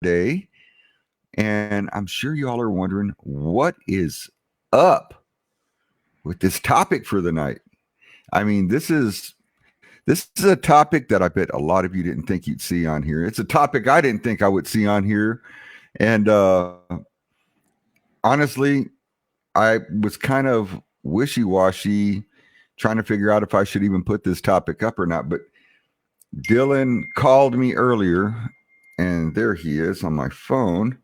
Saturday, and I'm sure y'all are wondering what is up with this topic for the night. I mean, this is a topic that I bet a lot of you didn't think you'd see on here. It's a topic I didn't think I would see on here, and honestly, I was kind of wishy-washy, trying to figure out if I should even put this topic up or not. But Dylan called me earlier, and there he is on my phone.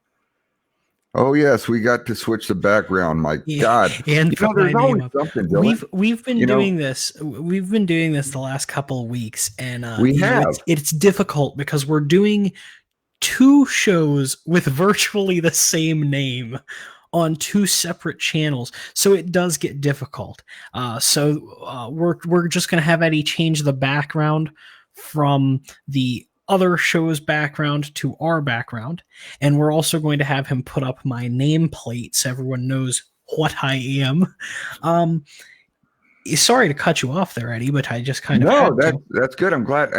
Oh yes, we got to switch the background. My God, and put my there's name always up. something, Dylan. We've been You know, doing this. We've been doing this the last couple of weeks, and we have. it's difficult because we're doing two shows with virtually the same name on two separate channels, so it does get difficult. We're just gonna have Eddie change the background from the other show's background to our background, and we're also going to have him put up my nameplate so everyone knows what I am. Um, Sorry to cut you off there, Eddie, but I just kind of No, had to. that's good. I'm glad.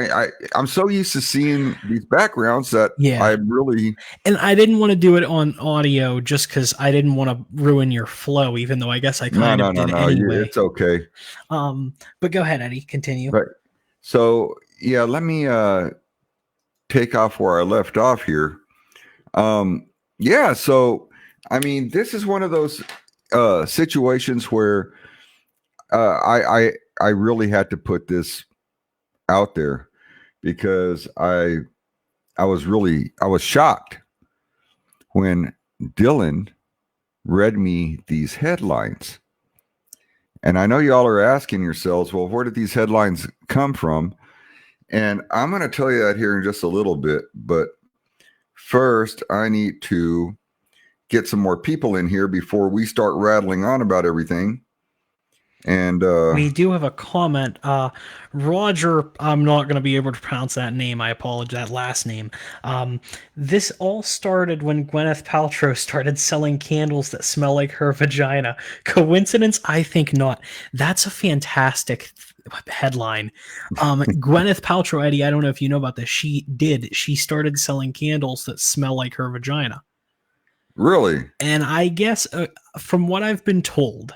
I'm so used to seeing these backgrounds that Yeah. I really. And I didn't want to do it on audio just because I didn't want to ruin your flow, even though I guess I kind of did anyway. It's okay. But go ahead, Eddie. Continue. Right. So yeah, let me take off where I left off here. Yeah. So I mean, this is one of those situations where I really had to put this out there because I was shocked when Dylan read me these headlines. And I know y'all are asking yourselves, well, where did these headlines come from? And I'm going to tell you that here in just a little bit. But first, I need to get some more people in here before we start rattling on about everything. And we do have a comment. Roger, I'm not going to be able to pronounce that name. I apologize. That last name. This all started when Gwyneth Paltrow started selling candles that smell like her vagina. Coincidence? I think not. That's a fantastic headline. Gwyneth Paltrow, Eddie, I don't know if you know about this. She started selling candles that smell like her vagina. Really? And I guess from what I've been told,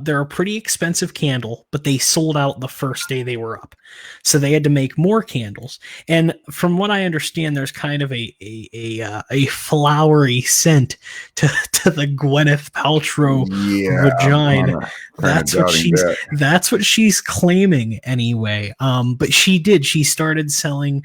they're a pretty expensive candle, but they sold out the first day they were up, so they had to make more candles. And from what I understand, there's kind of a flowery scent to the Gwyneth Paltrow vagina. That's what she's claiming anyway. But she started selling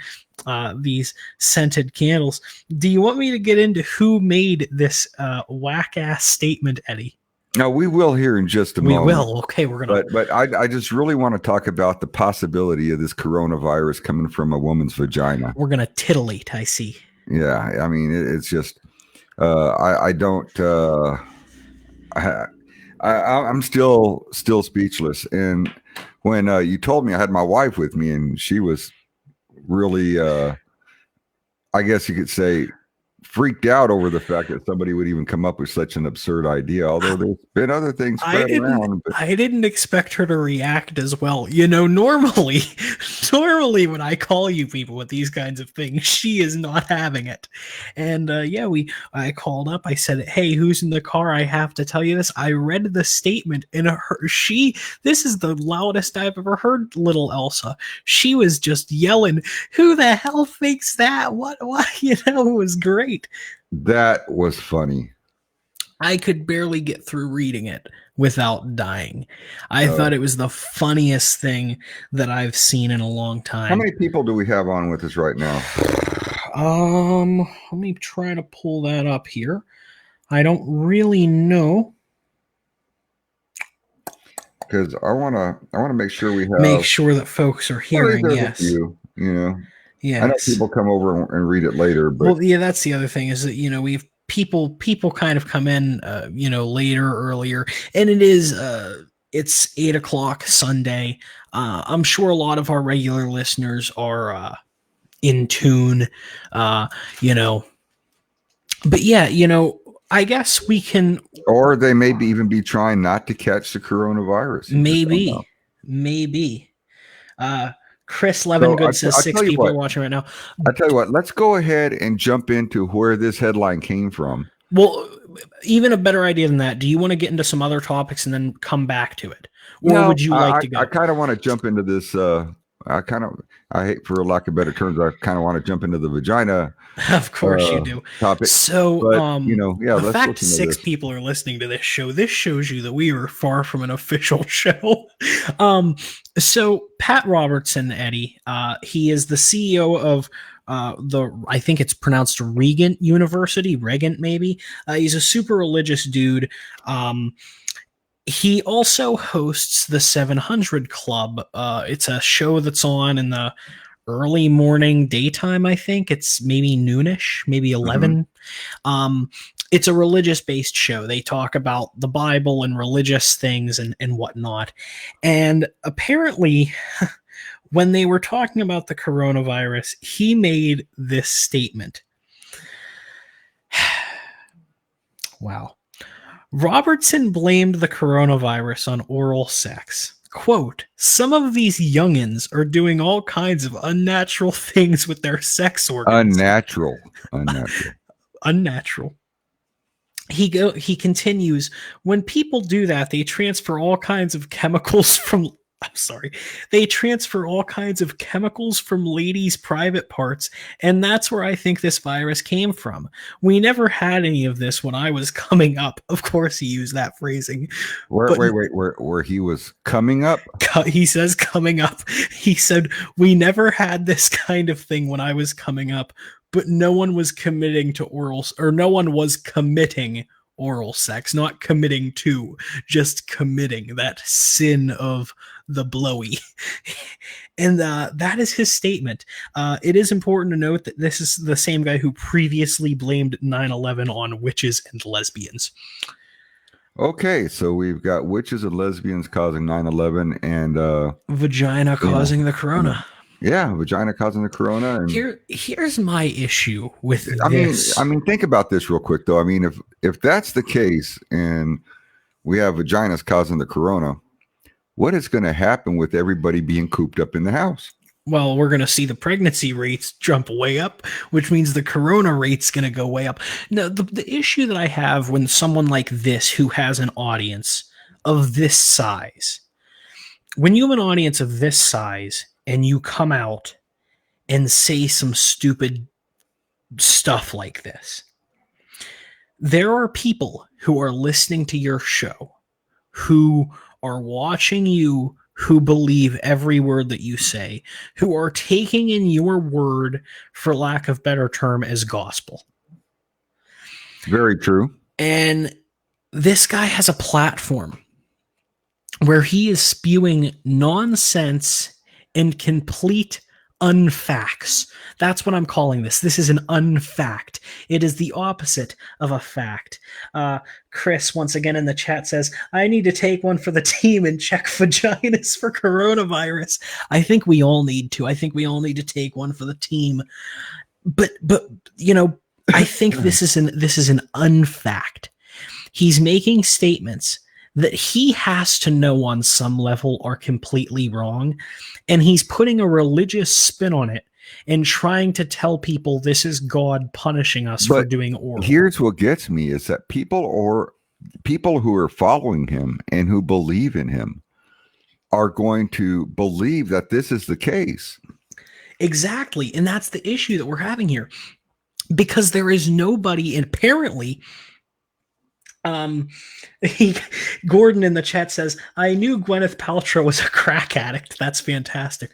these scented candles. Do you want me to get into who made this whack ass statement, Eddie? No, we will here in just a moment. We will. Okay, we're gonna. But I just really want to talk about the possibility of this coronavirus coming from a woman's vagina. We're gonna titillate. I see. Yeah, I mean it's just I don't. I'm still speechless. And when you told me I had my wife with me, and she was really, I guess you could say, freaked out over the fact that somebody would even come up with such an absurd idea, although there's been other things spread around. But I didn't expect her to react as well. You know, normally when I call you people with these kinds of things, she is not having it. And I called up, I said, hey, who's in the car? I have to tell you this. I read the statement, and this is the loudest I've ever heard little Elsa. She was just yelling, who the hell thinks that? What? You know, it was great. That was funny. I could barely get through reading it without dying. I thought it was the funniest thing that I've seen in a long time. How many people do we have on with us right now? Let me try to pull that up here. I don't really know. Because I want to make sure we make sure that folks are hearing. Yes, you know. Yes. I know people come over and read it later, but well, yeah, that's the other thing is that we've people kind of come in later, earlier, and it's 8:00 Sunday. I'm sure a lot of our regular listeners are in tune, but yeah, I guess we can, or they may even be trying not to catch the coronavirus. Maybe. Chris So Levengood says I six tell you people are what, watching right now. let's go ahead and jump into where this headline came from. Well, even a better idea than that. Do you want to get into some other topics and then come back to it, or No, would you like to I go? kind of want to jump into this. I hate, for lack of better terms, I kind of want to jump into the vagina Of course you do. topic. So, But yeah, the let's fact listen to six this. people are listening to this shows you that we are far from an official show. So Pat Robertson, Eddie, he is the CEO of I think it's pronounced Regent University, Regent maybe. He's a super religious dude. He also hosts the 700 Club. It's a show that's on in the early morning daytime. I think it's maybe noonish, maybe 11. It's a religious based show. They talk about the Bible and religious things and whatnot. And apparently, when they were talking about the coronavirus, he made this statement. Wow. Robertson blamed the coronavirus on oral sex. Quote, some of these youngins are doing all kinds of unnatural things with their sex organs. Unnatural. Unnatural. He continues, when people do that, they transfer all kinds of chemicals from they transfer all kinds of chemicals from ladies' private parts, and that's where I think this virus came from. We never had any of this when I was coming up. Of course, he used that phrasing. Where he was coming up? He says coming up. He said, we never had this kind of thing when I was coming up, but no one was committing to no one was committing oral sex, not committing to, just committing that sin of the blowy. And that is his statement. It is important to note that this is the same guy who previously blamed 9/11 on witches and lesbians. Okay, so we've got witches and lesbians causing 9/11 and vagina causing the corona. Yeah, vagina causing the corona. And here's my issue with this. I mean, think about this real quick though. I mean, if that's the case and we have vaginas causing the corona, what is going to happen with everybody being cooped up in the house? Well, we're going to see the pregnancy rates jump way up, which means the corona rate's going to go way up. Now, the issue that I have when someone like this, who has an audience of this size, when you have an audience of this size and you come out and say some stupid stuff like this, there are people who are listening to your show, who are watching you, who believe every word that you say, who are taking in your word, for lack of better term, as gospel. Very true. And this guy has a platform where he is spewing nonsense and complete unfacts. That's what I'm calling this. This is an unfact. It is the opposite of a fact. Chris, once again in the chat, says, I need to take one for the team and check vaginas for coronavirus. I think we all need to. I think we all need to take one for the team. But you know, I think this is an unfact. He's making statements that he has to know on some level are completely wrong, and he's putting a religious spin on it and trying to tell people this is God punishing us for doing oral. Here's what gets me is that people who are following him and who believe in him are going to believe that this is the case. Exactly, and that's the issue that we're having here, because there is nobody, and apparently Gordon in the chat says, I knew Gwyneth Paltrow was a crack addict. That's fantastic.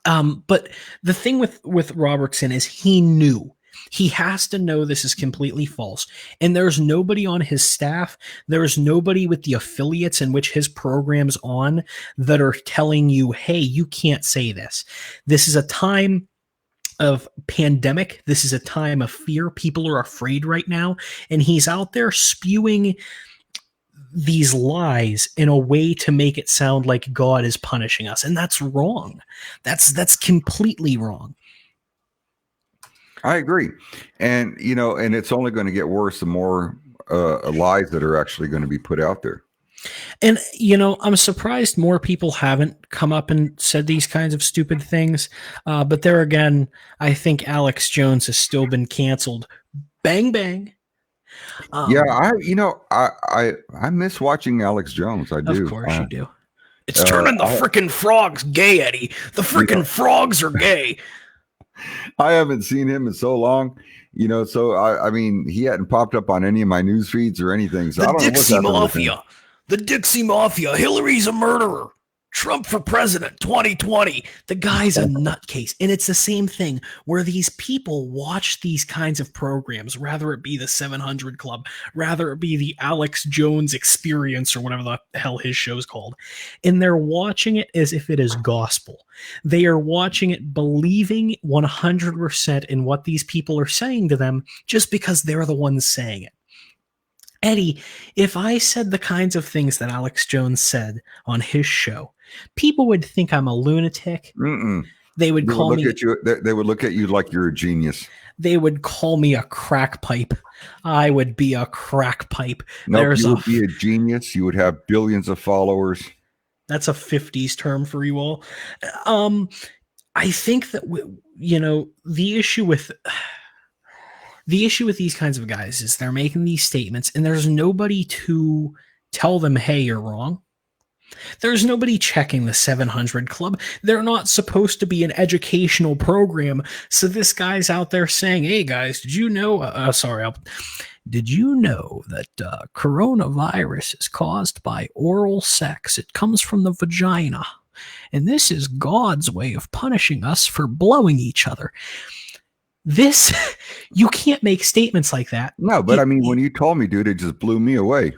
But the thing with Robertson is he knew. He has to know this is completely false. And there's nobody on his staff, there's nobody with the affiliates in which his program's on that are telling you, hey, you can't say this. This is a time of pandemic. This is a time of fear. People are afraid right now. And he's out there spewing these lies in a way to make it sound like God is punishing us. And that's wrong. That's completely wrong. I agree. And, you know, and it's only going to get worse the more lies that are actually going to be put out there. And, I'm surprised more people haven't come up and said these kinds of stupid things. But there again, I think Alex Jones has still been canceled. Bang, bang. Yeah, Um, I miss watching Alex Jones. I of do. course you do. It's turning the I, frickin' frogs gay, Eddie. The you know, frickin' frogs are gay. I haven't seen him in so long. So I mean, he hadn't popped up on any of my news feeds or anything. So The I don't know what's Dixie happened with him. Mafia. The Dixie Mafia. Hillary's a murderer. Trump for president 2020. The guy's a nutcase. And it's the same thing where these people watch these kinds of programs, rather it be the 700 Club, rather it be the Alex Jones Experience or whatever the hell his show's called. And they're watching it as if it is gospel. They are watching it believing 100% in what these people are saying to them just because they're the ones saying it. Eddie, if I said the kinds of things that Alex Jones said on his show, people would think I'm a lunatic. Mm-mm. They would They would call look me at you. They would look at you like you're a genius. they would call me a crack pipe. I would be a crack pipe. Nope, you would be a genius. You would have billions of followers. That's a 50s term for you all. I think that the issue with these kinds of guys is they're making these statements and there's nobody to tell them, hey, you're wrong. There's nobody checking the 700 Club. They're not supposed to be an educational program. So this guy's out there saying, hey guys, did you know, did you know that coronavirus is caused by oral sex? It comes from the vagina. And this is God's way of punishing us for blowing each other. You can't make statements like that. No, but I mean, when you told me, dude, it just blew me away.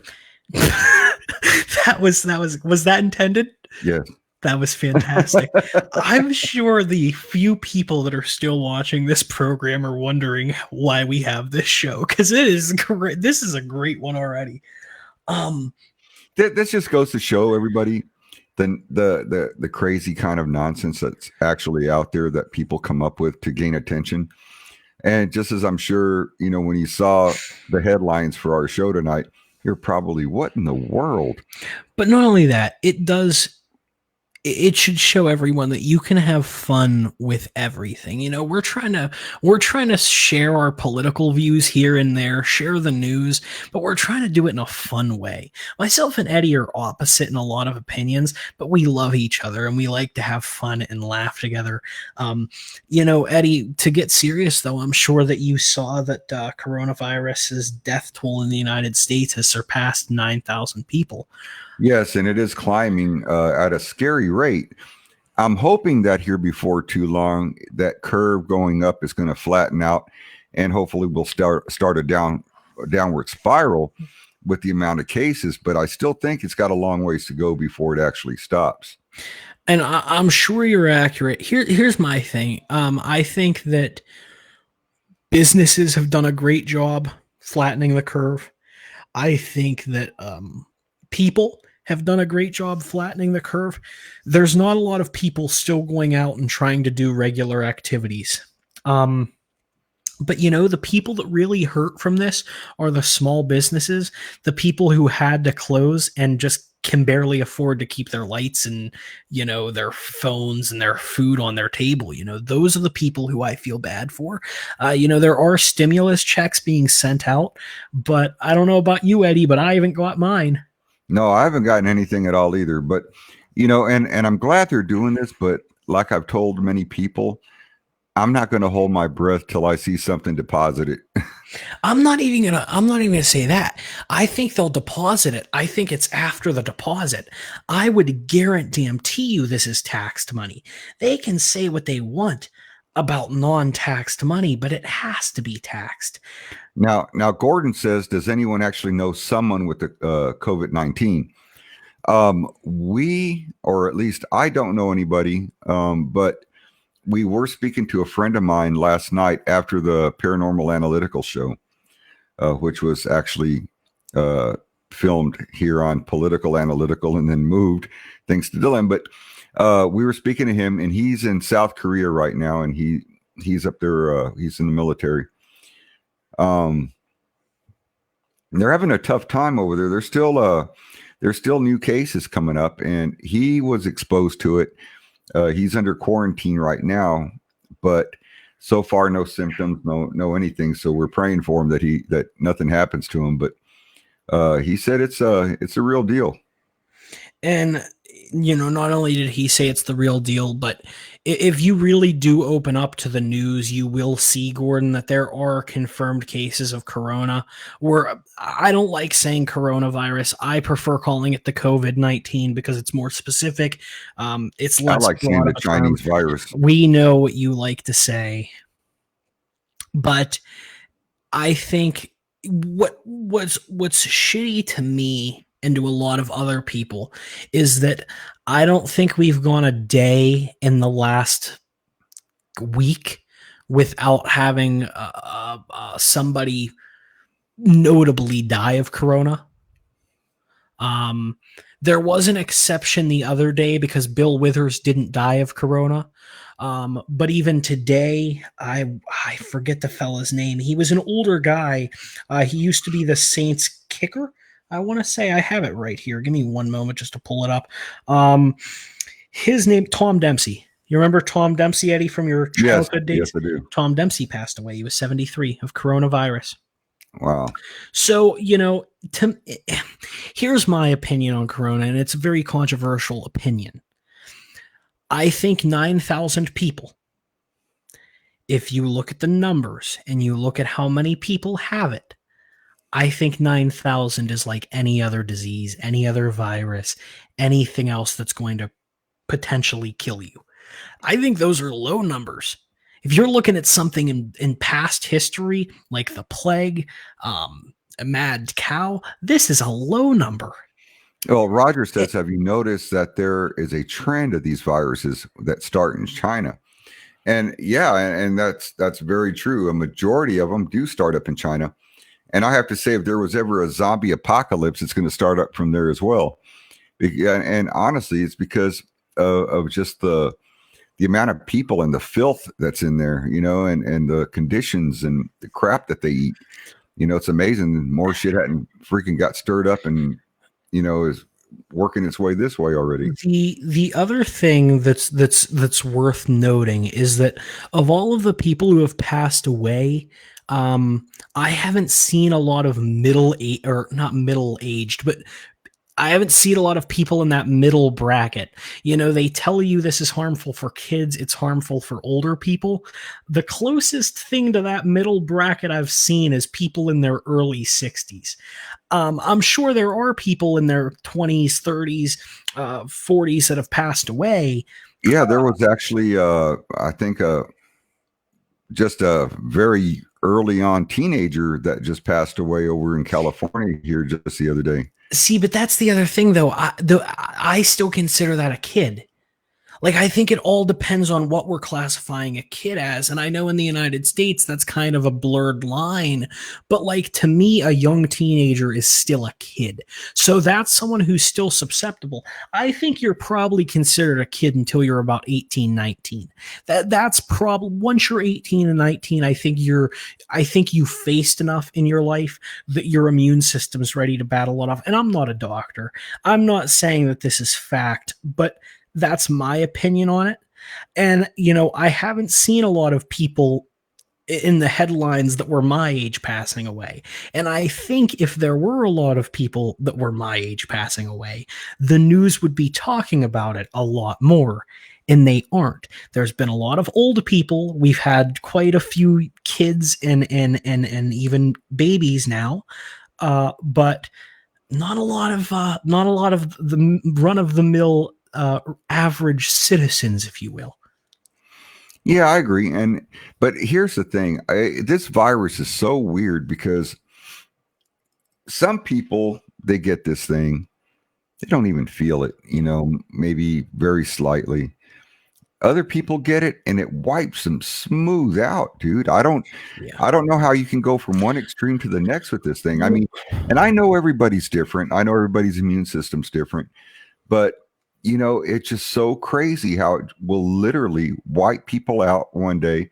Was that intended? Yes. That was fantastic. I'm sure the few people that are still watching this program are wondering why we have this show, because it is great. This is a great one already. This just goes to show everybody the crazy kind of nonsense that's actually out there that people come up with to gain attention. And just as I'm sure, when you saw the headlines for our show tonight, you're probably, what in the world? But not only that, it should show everyone that you can have fun with everything. We're trying to share our political views here and there, share the news, but we're trying to do it in a fun way. Myself and Eddie are opposite in a lot of opinions, but we love each other and we like to have fun and laugh together. Eddie, to get serious though, I'm sure that you saw that coronavirus's death toll in the United States has surpassed 9,000 people. Yes, and it is climbing at a scary rate. I'm hoping that here before too long, that curve going up is going to flatten out, and hopefully we'll start a downward spiral with the amount of cases. But I still think it's got a long ways to go before it actually stops. And I'm sure you're accurate. Here's my thing. I think that businesses have done a great job flattening the curve. I think that people have done a great job flattening the curve. There's not a lot of people still going out and trying to do regular activities. But the people that really hurt from this are the small businesses, the people who had to close and just can barely afford to keep their lights and, their phones and their food on their table. Those are the people who I feel bad for. There are stimulus checks being sent out, but I don't know about you, Eddie, but I haven't got mine. No, I haven't gotten anything at all either. But, and I'm glad they're doing this. But like I've told many people, I'm not going to hold my breath till I see something deposited. I'm not even gonna say that. I think they'll deposit it. I think it's after the deposit. I would guarantee you this is taxed money. They can say what they want about non-taxed money, but it has to be taxed. Now, Gordon says, does anyone actually know someone with the COVID-19? We, or at least I don't know anybody, but we were speaking to a friend of mine last night after the Paranormal Analytical show, which was actually filmed here on Political Analytical and then moved thanks to Dillan. But we were speaking to him, and he's in South Korea right now, and he's up there. He's in the military. They're having a tough time over there. They're there's still new cases coming up, and he was exposed to it. He's under quarantine right now, but so far no symptoms, no anything. So we're praying for him that nothing happens to him. But he said it's a real deal. And, not only did he say it's the real deal, but if you really do open up to the news, you will see, Gordon, that there are confirmed cases of corona. Where I don't like saying coronavirus. I prefer calling it the COVID-19 because it's more specific. It's I less like saying broad the of a term. Chinese virus. We know what you like to say, but I think what's shitty to me and to a lot of other people is that I don't think we've gone a day in the last week without having somebody notably die of corona. There was an exception the other day because Bill Withers didn't die of corona. But even today, I forget the fella's name. He was an older guy. He used to be the Saints kicker. I want to say I have it right here. Give me one moment just to pull it up. His name, Tom Dempsey. You remember Tom Dempsey, Eddie, from your childhood days? Yes, I do. Tom Dempsey passed away. He was 73 of coronavirus. Wow. So, here's my opinion on corona, and it's a very controversial opinion. I think 9,000 people, if you look at the numbers and you look at how many people have it, I think 9,000 is like any other disease, any other virus, anything else that's going to potentially kill you. I think those are low numbers. If you're looking at something in past history, like the plague, a mad cow, this is a low number. Well, Roger says, have you noticed that there is a trend of these viruses that start in China? And yeah, and that's very true. A majority of them do start up in China. And I have to say, if there was ever a zombie apocalypse, it's going to start up from there as well. And honestly, it's because of just the amount of people and the filth that's in there, and the conditions and the crap that they eat. It's amazing. More shit hadn't freaking got stirred up and, is working its way this way already. The other thing that's worth noting is that of all of the people who have passed away, I haven't seen a lot of not middle-aged, but I haven't seen a lot of people in that middle bracket. They tell you this is harmful for kids, it's harmful for older people. The closest thing to that middle bracket I've seen is people in their early 60s. I'm sure there are people in their 20s, 30s, 40s that have passed away. Yeah, there was actually, I think, just a very early on teenager that just passed away over in California here just the other day. See, but that's the other thing, though. I still consider that a kid. Like, I think it all depends on what we're classifying a kid as. And I know in the United States, that's kind of a blurred line. But, like, to me, a young teenager is still a kid. So that's someone who's still susceptible. I think you're probably considered a kid until you're about 18, 19. That's probably, once you're 18 and 19, I think you faced enough in your life that your immune system's ready to battle it off. And I'm not a doctor. I'm not saying that this is fact, but that's my opinion on it. And, I haven't seen a lot of people in the headlines that were my age passing away. And I think if there were a lot of people that were my age passing away, the news would be talking about it a lot more. And they aren't. There's been a lot of old people. We've had quite a few kids and even babies now. But not a lot of the run of the mill average citizens, if you will. Yeah, I agree. But here's the thing. This virus is so weird because some people, they get this thing, they don't even feel it, maybe very slightly. Other people get it and it wipes them smooth out, dude. I don't know how you can go from one extreme to the next with this thing. I mean, and I know everybody's different. I know everybody's immune system's different, but it's just so crazy how it will literally wipe people out one day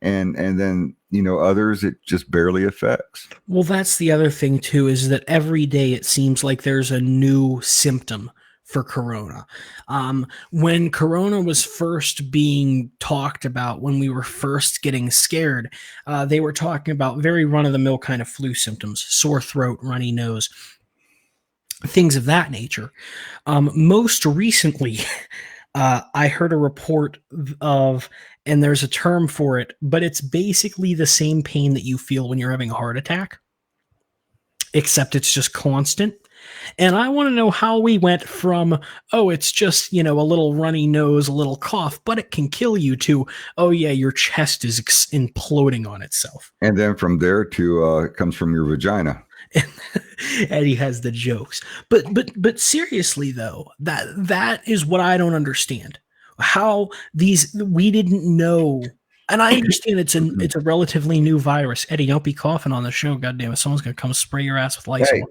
and then, others it just barely affects. Well, that's the other thing too, is that every day it seems like there's a new symptom for corona. When corona was first being talked about, when we were first getting scared, they were talking about very run-of-the-mill kind of flu symptoms: sore throat, runny nose, things of that nature. Most recently, I heard a report of, and there's a term for it, but it's basically the same pain that you feel when you're having a heart attack, except it's just constant. And I want to know how we went from, oh, it's just, a little runny nose, a little cough, but it can kill you, to, oh, yeah, your chest is imploding on itself. And then from there to it comes from your vagina. And he has the jokes. But seriously, though, that is what I don't understand. How we didn't know. And I understand it's a relatively new virus. Eddie, don't be coughing on the show. God damn it. Someone's going to come spray your ass with Lysol. Hey,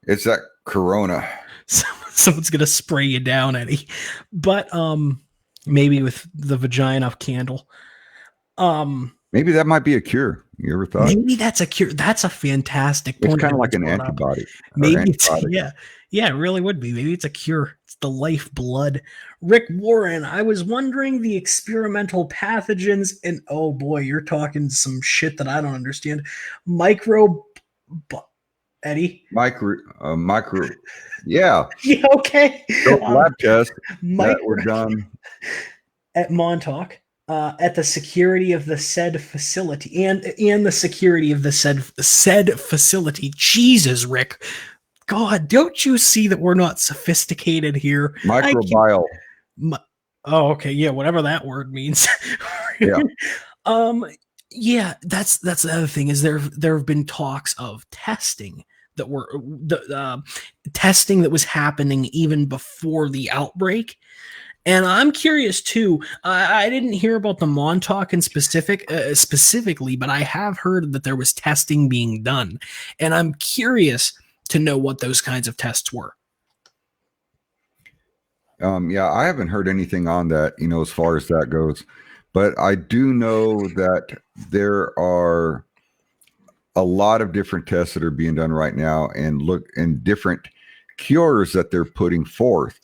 it's that corona. Someone's going to spray you down, Eddie. But maybe with the vagina candle. Maybe that might be a cure. You ever thought? Maybe that's a cure. That's a fantastic point. It's kind of like an antibody. Maybe it's, yeah, it really would be. Maybe it's a cure. It's the lifeblood. Rick Warren, I was wondering the experimental pathogens, and oh boy, you're talking some shit that I don't understand. Eddie? Micro, yeah. Yeah, okay. Lab tests that were done at Montauk. At the security of the said facility, and the security of the said facility. Jesus, Rick. God, don't you see that we're not sophisticated here? Microbial. Oh, okay, yeah, whatever that word means. Yeah. Yeah, that's the other thing, is there have been talks of testing that were testing that was happening even before the outbreak. And I'm curious too. I didn't hear about the Montauk in specifically, but I have heard that there was testing being done, and I'm curious to know what those kinds of tests were. Yeah, I haven't heard anything on that, as far as that goes, but I do know that there are a lot of different tests that are being done right now, and different cures that they're putting forth.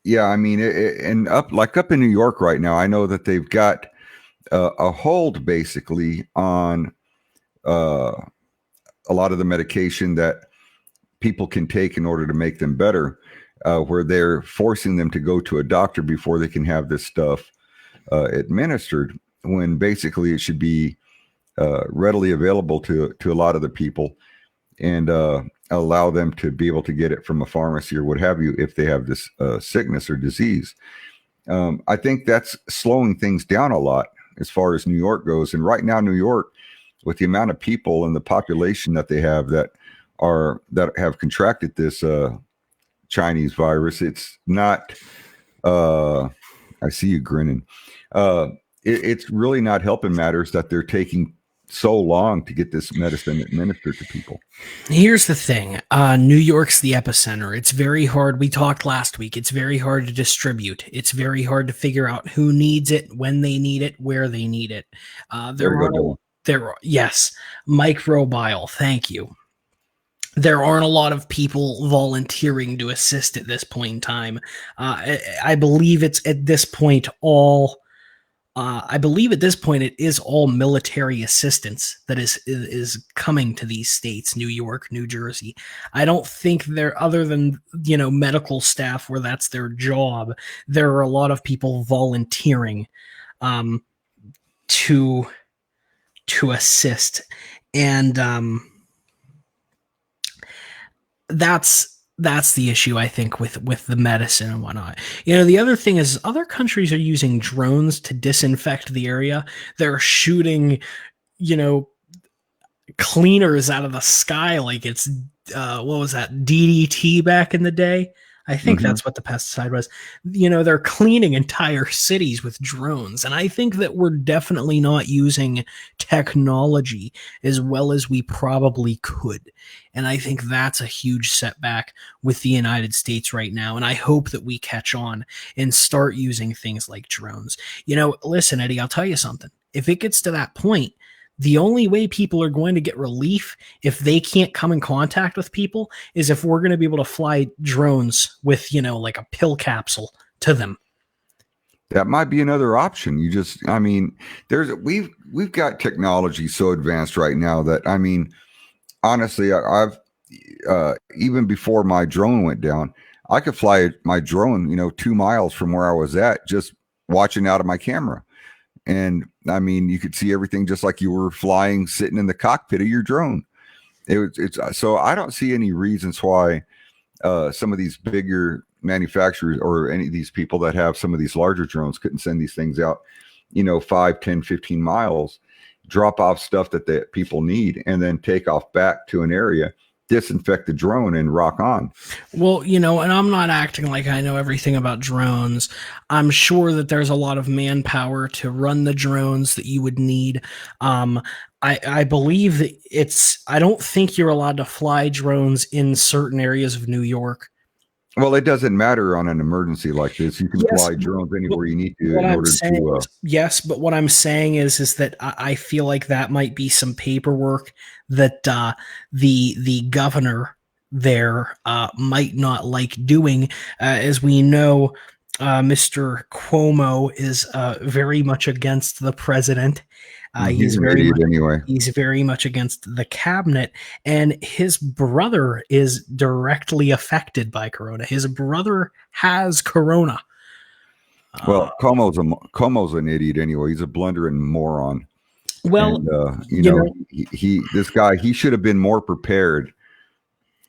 Yeah, I mean, and up in New York right now, I know that they've got a hold basically on a lot of the medication that people can take in order to make them better, where they're forcing them to go to a doctor before they can have this stuff administered, when basically it should be readily available to a lot of the people, and allow them to be able to get it from a pharmacy or what have you if they have this sickness or disease. I think that's slowing things down a lot as far as New York goes. And right now, New York, with the amount of people and the population that they have that have contracted this Chinese virus, it's not. I see you grinning. It's really not helping matters that they're taking so long to get this medicine administered to people. Here's the thing. New York's the epicenter. It's very hard. We talked last week. It's very hard to distribute. It's very hard to figure out who needs it, when they need it, where they need it. Yes, microbial. Thank you. There aren't a lot of people volunteering to assist at this point in time. I believe it's at this point all. It is all military assistance that is coming to these states: New York, New Jersey. I don't think they're, other than medical staff where that's their job, there are a lot of people volunteering to assist, and that's the issue, I think, with the medicine and whatnot. The other thing is, other countries are using drones to disinfect the area. They're shooting, cleaners out of the sky like it's what was that, DDT back in the day? I think Hmm. that's what the pesticide was. You know, they're cleaning entire cities with drones. And I think that we're definitely not using technology as well as we probably could. And I think that's a huge setback with the United States right now. And I hope that we catch on and start using things like drones. You know, listen, Eddie, I'll tell you something. If it gets to that point, the only way people are going to get relief if they can't come in contact with people is if we're going to be able to fly drones with, you know, like a pill capsule to them. That might be another option. You just, I mean, we've got technology so advanced right now that, I mean, honestly, I've even before my drone went down, I could fly my drone, 2 miles from where I was at, just watching out of my camera. And I mean, you could see everything just like you were flying, sitting in the cockpit of your drone. It's so I don't see any reasons why some of these bigger manufacturers or any of these people that have some of these larger drones couldn't send these things out, 5, 10, 15 miles, drop off stuff that the people need, and then take off back to an area, disinfect the drone, and rock on. Well, you know, and I'm not acting like I know everything about drones. I'm sure that there's a lot of manpower to run the drones that you would need. Um, I believe that I don't think you're allowed to fly drones in certain areas of New York. Well, it doesn't matter on an emergency like this. You can Yes, fly drones but anywhere you need to what in I'm order saying to. is yes, but what I'm saying is that I feel like that might be some paperwork that the governor there might not like doing. As we know, Mr. Cuomo is very much against the president. He's an idiot anyway. He's very much against the cabinet, and his brother is directly affected by corona. His brother has corona. Well, Como's an idiot anyway. He's a blundering moron. Well, And you know, this guy, he should have been more prepared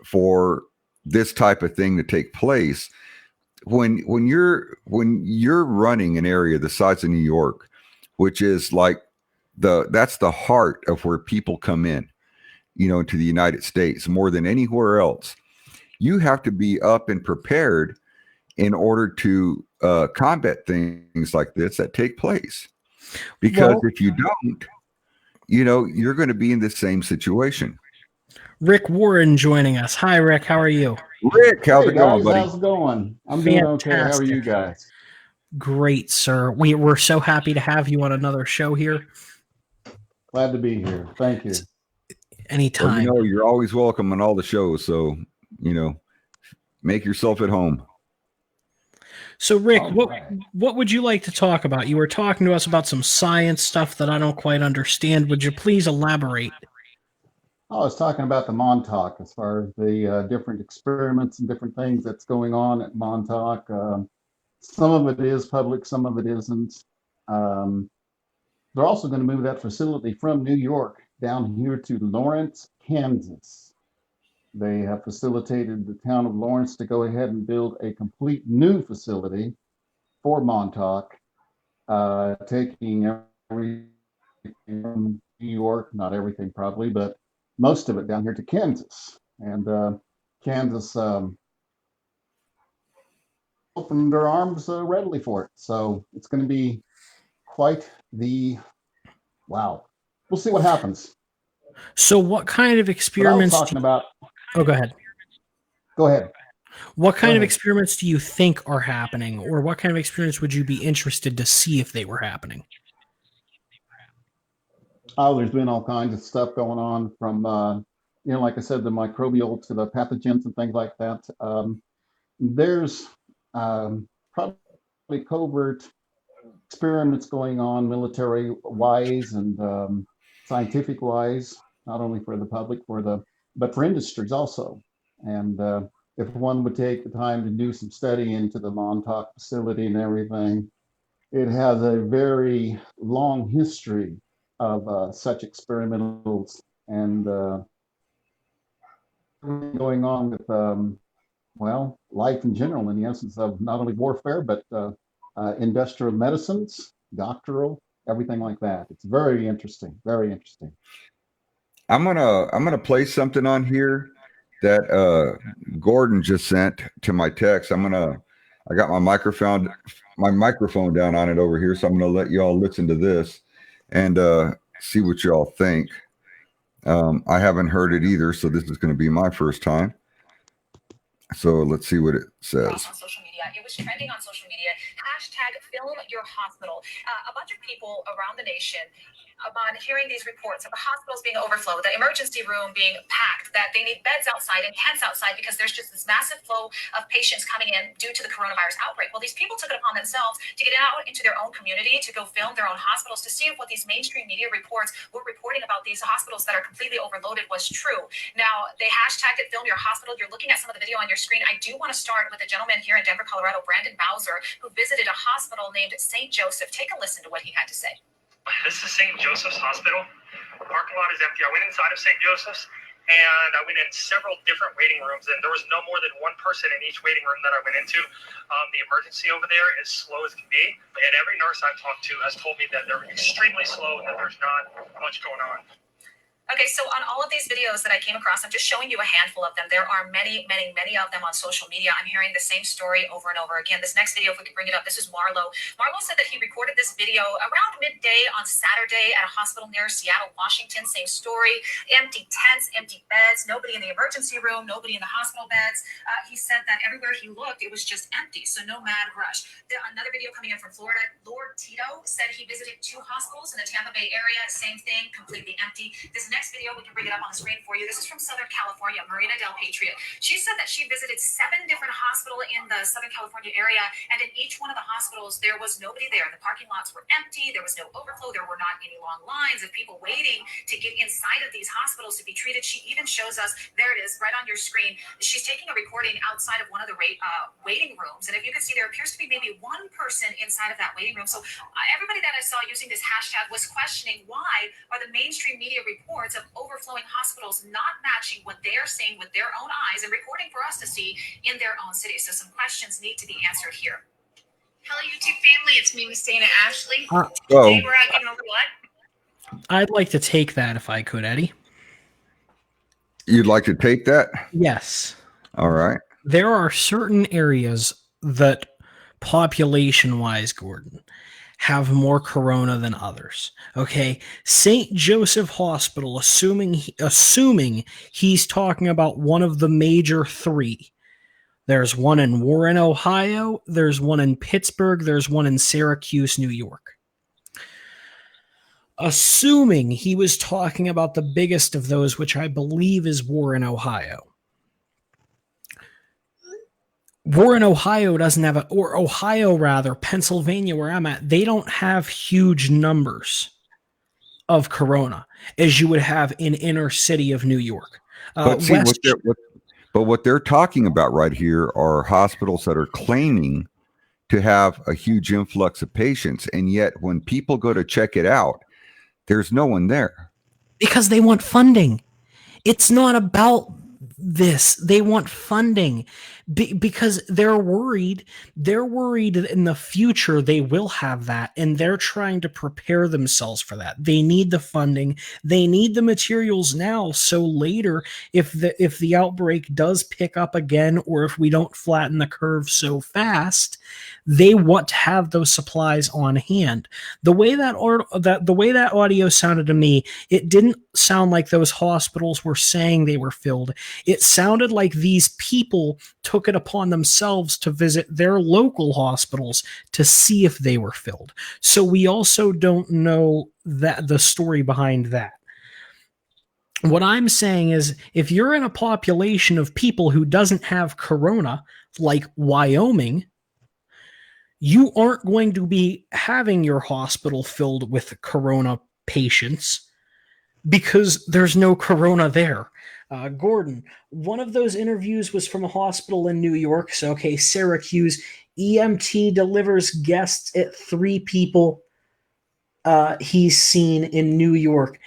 for this type of thing to take place. When you're running an area the size of New York, which is like that's the heart of where people come in, to the United States more than anywhere else. You have to be up and prepared in order to combat things like this that take place. Because well, if you don't, you're going to be in the same situation. Rick Warren joining us. Hi, Rick. How are you? Rick, how's Hey it going, guys, buddy? how's it going? I'm doing okay. How are Fantastic. you guys? Great, sir. We're so happy to have you on another show here. Glad to be here. Thank you. Well, Anytime. you're always welcome on all the shows. So, you know, make yourself at home. So, Rick, All what right. what would you like to talk about? You were talking to us about some science stuff that I don't quite understand. Would you please elaborate? I was talking about the Montauk as far as the different experiments and different things that's going on at Montauk. Some of it is public, some of it isn't. Um, they're also going to move that facility from New York down here to Lawrence, Kansas. They have facilitated the town of Lawrence to go ahead and build a complete new facility for Montauk, taking everything from New York, not everything probably, but most of it down here to Kansas. And Kansas opened their arms readily for it. So it's going to be quite the wow. We'll see what happens. So, what kind of But I was experiments? talking about, Oh, go ahead. go ahead. What Go kind of ahead. experiments do you think are happening, or what kind of experiments would you be interested to see if they were happening? Oh, there's been all kinds of stuff going on from, like I said, the microbial to the pathogens and things like that. There's probably covert experiments going on military wise and scientific wise, not only for the public, but for industries also. And if one would take the time to do some study into the Montauk facility and everything, it has a very long history of such experimentals and going on with life in general, in the essence of not only warfare but industrial medicines, doctoral, everything like that. It's very interesting, very interesting. I'm gonna play something on here that Gordon just sent to my text. I got my microphone down on it over here, so I'm gonna let y'all listen to this and see what y'all think. I haven't heard it either, so this is going to be my first time. So let's see what it says. On social media, it was trending on social media. Hashtag film your hospital. A bunch of people around the nation, upon hearing these reports of the hospitals being overflowed, the emergency room being packed, that they need beds outside and tents outside because there's just this massive flow of patients coming in due to the coronavirus outbreak. Well, these people took it upon themselves to get out into their own community, to go film their own hospitals, to see if what these mainstream media reports were reporting about these hospitals that are completely overloaded was true. Now, they hashtagged it Film Your Hospital. You're looking at some of the video on your screen. I do want to start with a gentleman here in Denver, Colorado, Brandon Bowser, who visited a hospital named St. Joseph. Take a listen to what he had to say. This is St. Joseph's Hospital. The parking lot is empty. I went inside of St. Joseph's and I went in several different waiting rooms, and there was no more than one person in each waiting room that I went into. The emergency over there is slow as can be, and every nurse I've talked to has told me that they're extremely slow and that there's not much going on. Okay, so on all of these videos that I came across, I'm just showing you a handful of them. There are many, many, many of them on social media. I'm hearing the same story over and over again. This next video, if we could bring it up, this is Marlo. Marlo said that he recorded this video around midday on Saturday at a hospital near Seattle, Washington. Same story, empty tents, empty beds, nobody in the emergency room, nobody in the hospital beds. He said that everywhere he looked, it was just empty, so no mad rush. Another video coming in from Florida, Lord Tito said he visited 2 hospitals in the Tampa Bay area. Same thing, completely empty. This next video, we can bring it up on the screen for you. This is from Southern California, Marina Del Patriot. She said that she visited 7 different hospitals in the Southern California area, and in each one of the hospitals, there was nobody there. The parking lots were empty. There was no overflow. There were not any long lines of people waiting to get inside of these hospitals to be treated. She even shows us, there it is, right on your screen. She's taking a recording outside of one of the waiting rooms, and if you can see, there appears to be maybe one person inside of that waiting room. So everybody that I saw using this hashtag was questioning, why are the mainstream media reports of overflowing hospitals not matching what they're seeing with their own eyes and recording for us to see in their own city? So some questions need to be answered here. Hello, YouTube family. It's me, Miss Dana Ashley. Oh. Today we're out getting a what? I'd like to take that if I could, Eddie. You'd like to take that? Yes. All right. There are certain areas that, population-wise, Gordon, have more corona than others. Okay, St. Joseph Hospital, assuming he's talking about one of the major 3. There's one in Warren, Ohio. There's one in Pittsburgh. There's one in Syracuse, New York. Assuming he was talking about the biggest of those, which I believe is Warren, Ohio. Warren, Ohio doesn't have Pennsylvania, where I'm at, they don't have huge numbers of corona as you would have in inner city of New York. But see, what they're talking about right here are hospitals that are claiming to have a huge influx of patients, and yet when people go to check it out, there's no one there. Because they want funding. It's not about this. They want funding because they're worried in the future they will have that, and they're trying to prepare themselves for that. They need the funding, they need the materials now, so later if the outbreak does pick up again, or if we don't flatten the curve so fast, they want to have those supplies on hand. The way that audio sounded to me, it didn't sound like those hospitals were saying they were filled. It sounded like these people took it upon themselves to visit their local hospitals to see if they were filled. So we also don't know that the story behind that. What I'm saying is, if you're in a population of people who doesn't have corona, like Wyoming, you aren't going to be having your hospital filled with corona patients because there's no corona there. Gordon, one of those interviews was from a hospital in New York. So, okay, Syracuse, EMT delivers guests at 3 people he's seen in New York.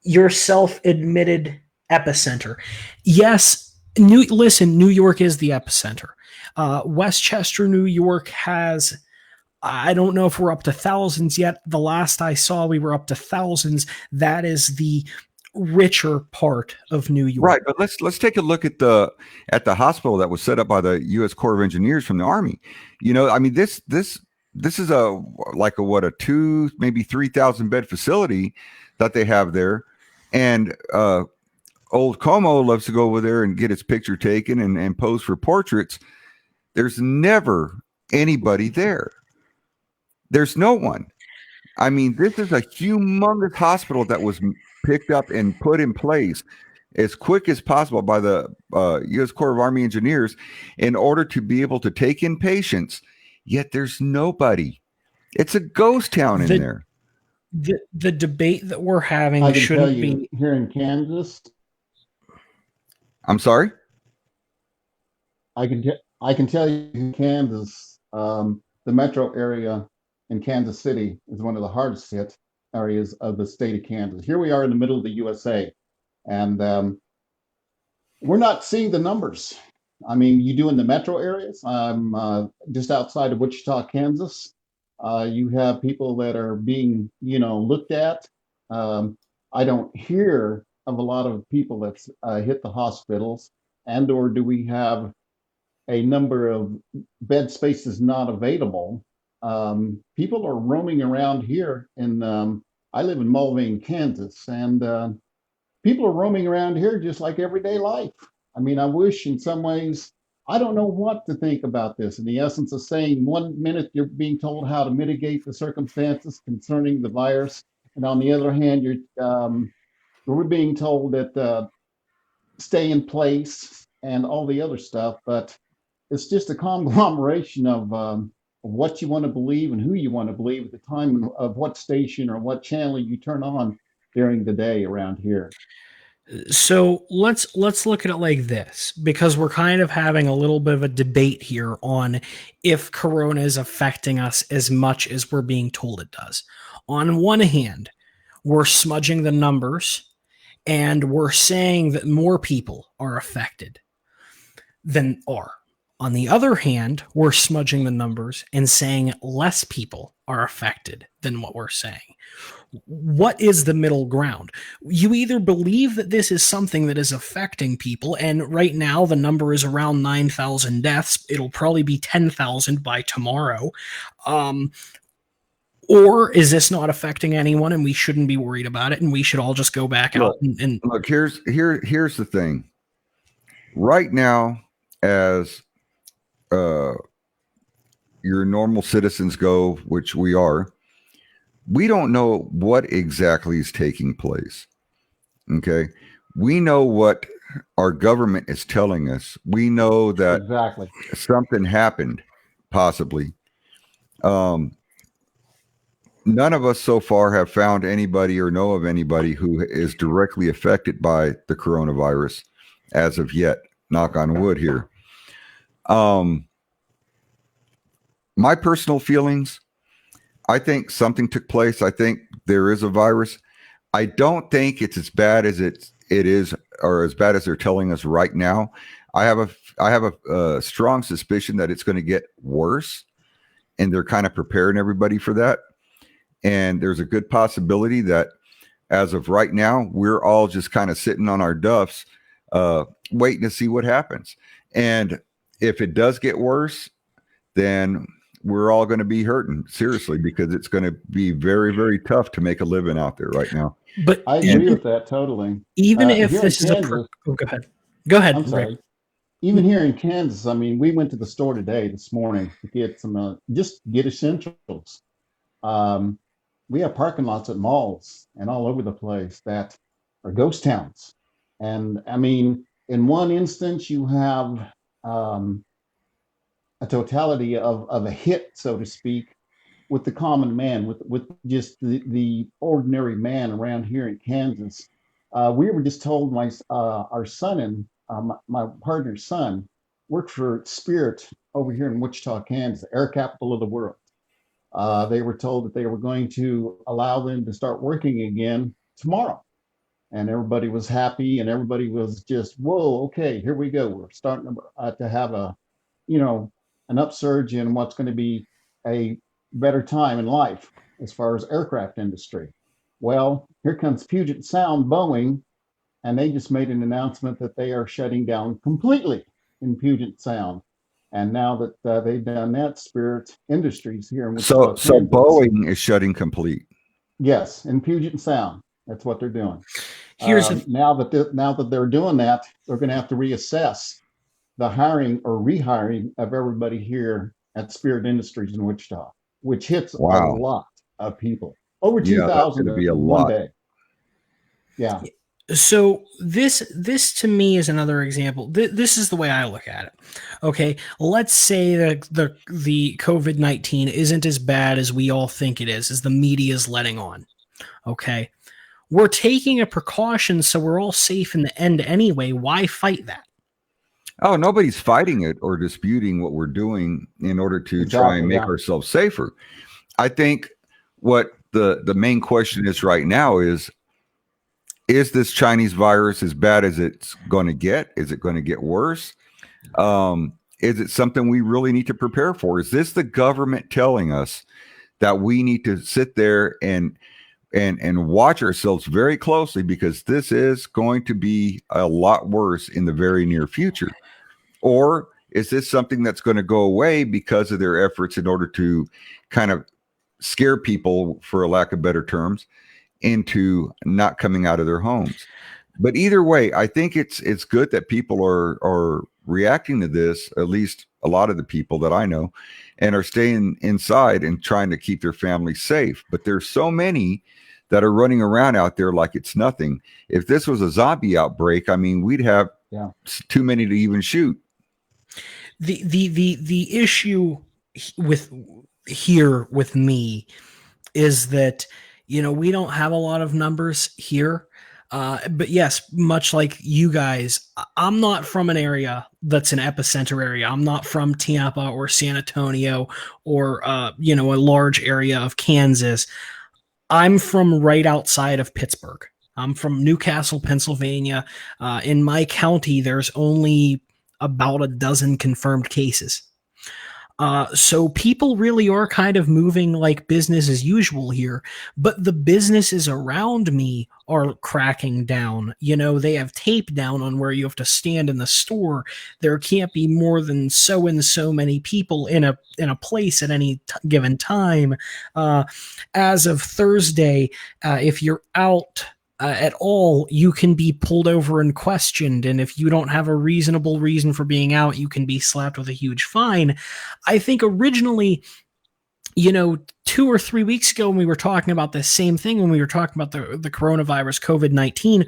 Your self-admitted epicenter. Yes, New York is the epicenter. Westchester, New York has, I don't know if we're up to thousands yet. The last I saw, we were up to thousands. That is the richer part of New York. Right, but let's take a look at the hospital that was set up by the U.S. Corps of Engineers from the Army. I mean, this is a 2, maybe 3,000 bed facility that they have there, and old Como loves to go over there and get its picture taken and pose for portraits. There's never anybody there. There's no one. I mean, this is a humongous hospital that was picked up and put in place as quick as possible by the U.S. Corps of Army Engineers in order to be able to take in patients, yet there's nobody. It's a ghost town in there. The debate that we're having I can tell shouldn't you, be here in Kansas. I'm sorry? I can tell you in Kansas, the metro area in Kansas City is one of the hardest hit areas of the state of Kansas. Here we are in the middle of the USA, and we're not seeing the numbers. I mean, you do in the metro areas. I'm just outside of Wichita, Kansas. You have people that are being, looked at. I don't hear of a lot of people that's hit the hospitals, or do we have a number of bed spaces not available. People are roaming around here, and I live in Mulvane, Kansas, and people are roaming around here just like everyday life. I mean, I wish in some ways, I don't know what to think about this. In the essence of saying, one minute you're being told how to mitigate the circumstances concerning the virus, and on the other hand, we're being told that stay in place and all the other stuff. But it's just a conglomeration of what you want to believe and who you want to believe at the time of what station or what channel you turn on during the day around here. So let's look at it like this, because we're kind of having a little bit of a debate here on if corona is affecting us as much as we're being told it does. On one hand, we're smudging the numbers and we're saying that more people are affected than are. On the other hand, we're smudging the numbers and saying less people are affected than what we're saying. What is the middle ground? You either believe that this is something that is affecting people, and right now the number is around 9,000 deaths. It'll probably be 10,000 by tomorrow. Or is this not affecting anyone and we shouldn't be worried about it and we should all just go back out and look, here's the thing. Right now, as your normal citizens go, which we are, we don't know what exactly is taking place. Okay. We know what our government is telling us. We know that Exactly. something happened, possibly. None of us so far have found anybody or know of anybody who is directly affected by the coronavirus as of yet. Knock on wood here. My personal feelings, I think something took place. I think there is a virus. I don't think it's as bad as it is, or as bad as they're telling us right now. I have a strong suspicion that it's going to get worse, and they're kind of preparing everybody for that. And there's a good possibility that as of right now, we're all just kind of sitting on our duffs, waiting to see what happens. And if it does get worse, then we're all going to be hurting seriously, because it's going to be very, very tough to make a living out there right now. But I agree with that totally. Even if here this in is Kansas, go ahead. Go ahead. I'm sorry. Rick. Even here in Kansas, I mean, we went to the store this morning to get some, just get essentials. We have parking lots at malls and all over the place that are ghost towns. And I mean, in one instance, you have a totality of a hit, so to speak, with the common man, with just the ordinary man around here in Kansas. We were just told our son and my partner's son worked for Spirit over here in Wichita, Kansas, air capital of the world. They were told that they were going to allow them to start working again tomorrow. And everybody was happy, and everybody was just, whoa, okay, here we go. We're starting to have an upsurge in what's going to be a better time in life as far as aircraft industry. Well, here comes Puget Sound, Boeing, and they just made an announcement that they are shutting down completely in Puget Sound. And now that they've done that, Spirit Industries here in Wichita, So Kansas, Boeing is shutting complete. yes, in Puget Sound, that's what they're doing. Here's now that they're doing that, they're going to have to reassess the hiring or rehiring of everybody here at Spirit Industries in Wichita, which hits a Wow. lot of people. Over Yeah, that's 2,000 going to be a in one lot. day. Yeah. So this to me is another example. This is the way I look at it. Okay, let's say that the COVID-19 isn't as bad as we all think it is, as the media is letting on. Okay, we're taking a precaution, so we're all safe in the end anyway. Why fight that? Oh, nobody's fighting it or disputing what we're doing in order to try and make ourselves safer. I think what the main question is right now is this Chinese virus as bad as it's going to get? Is it going to get worse? Is it something we really need to prepare for? Is this the government telling us that we need to sit there and watch ourselves very closely, because this is going to be a lot worse in the very near future? Or is this something that's going to go away because of their efforts in order to kind of scare people, for a lack of better terms, into not coming out of their homes? But either way, I think it's good that people are reacting to this, at least a lot of the people that I know, and are staying inside and trying to keep their families safe. But there's so many that are running around out there like it's nothing. If this was a zombie outbreak, I mean, we'd have too many to even shoot. The issue with me is that, we don't have a lot of numbers here. But yes, much like you guys, I'm not from an area that's an epicenter area. I'm not from Tampa or San Antonio or, a large area of Kansas. I'm from right outside of Pittsburgh. I'm from Newcastle, Pennsylvania. In my county, there's only about a dozen confirmed cases. So people really are kind of moving like business as usual here, but the businesses around me are cracking down. They have tape down on where you have to stand in the store. There can't be more than so and so many people in a place at any given time. As of Thursday, if you're out at all, you can be pulled over and questioned. And if you don't have a reasonable reason for being out, you can be slapped with a huge fine. I think originally, 2 or 3 weeks ago, when we were talking about the same thing, when we were talking about the coronavirus, COVID-19,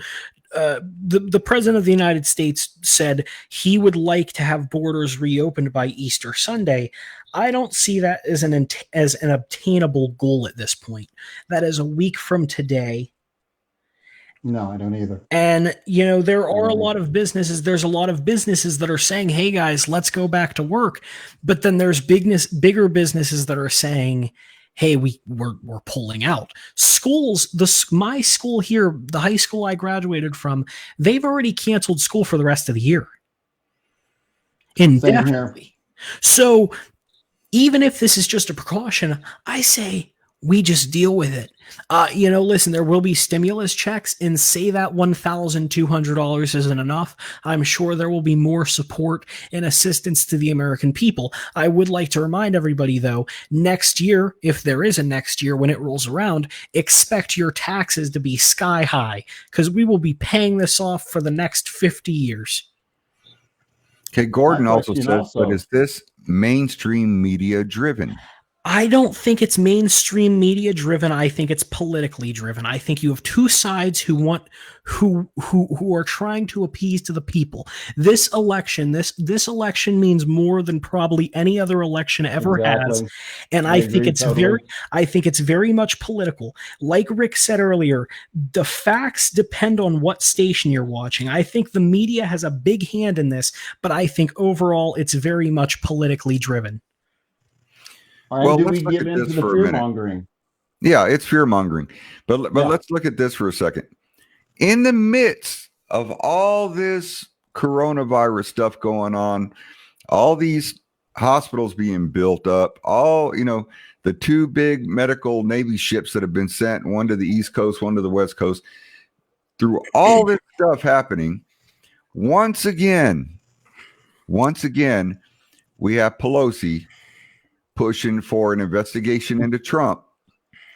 the president of the United States said he would like to have borders reopened by Easter Sunday. I don't see that as an obtainable goal at this point. That is a week from today. No, I don't either. And, there are a lot of businesses. There's a lot of businesses that are saying, hey, guys, let's go back to work. But then there's bigger businesses that are saying, hey, we're pulling out. Schools, my school here, the high school I graduated from, they've already canceled school for the rest of the year. Indefinitely. So even if this is just a precaution, I say we just deal with it. Listen, there will be stimulus checks, and say that $1,200 isn't enough. I'm sure there will be more support and assistance to the American people. I would like to remind everybody, though, next year, if there is a next year when it rolls around, expect your taxes to be sky high, because we will be paying this off for the next 50 years. Okay, Gordon also says, but is this mainstream media driven? I don't think it's mainstream media driven. I think it's politically driven. I think you have two sides who are trying to appease to the people. This election means more than probably any other election ever has. And I think it's very much political. Like Rick said earlier, the facts depend on what station you're watching. I think the media has a big hand in this, but I think overall it's very much politically driven. Well, do we get into the fear mongering? Yeah, it's fear mongering. But let's look at this for a second. In the midst of all this coronavirus stuff going on, all these hospitals being built up, the two big medical Navy ships that have been sent, one to the East Coast, one to the West Coast, through all this stuff happening, once again, we have Pelosi pushing for an investigation into Trump.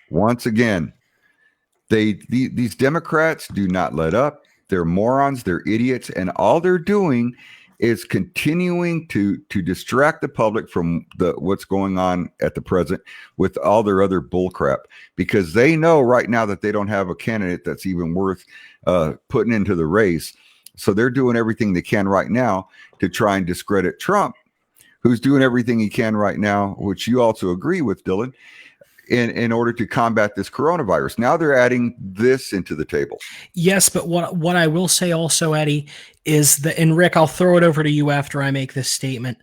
Once again, these Democrats do not let up. They're morons. They're idiots. And all they're doing is continuing to distract the public from what's going on at the present with all their other bullcrap, because they know right now that they don't have a candidate that's even worth putting into the race. So they're doing everything they can right now to try and discredit Trump, who's doing everything he can right now, which you also agree with, Dillan, in order to combat this coronavirus. Now they're adding this into the table. Yes, but what I will say also, Eddie, is that, and Rick, I'll throw it over to you after I make this statement.